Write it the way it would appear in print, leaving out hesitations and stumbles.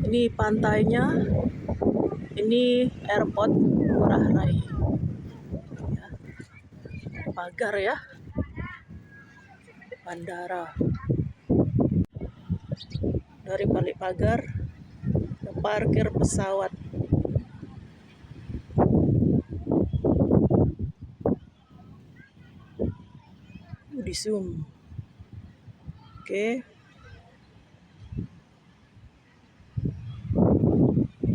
Ini pantainya, ini airport Ngurah Rai. Ya. Pagar ya, bandara. Dari balik pagar ke parkir pesawat. Di zoom. Oke.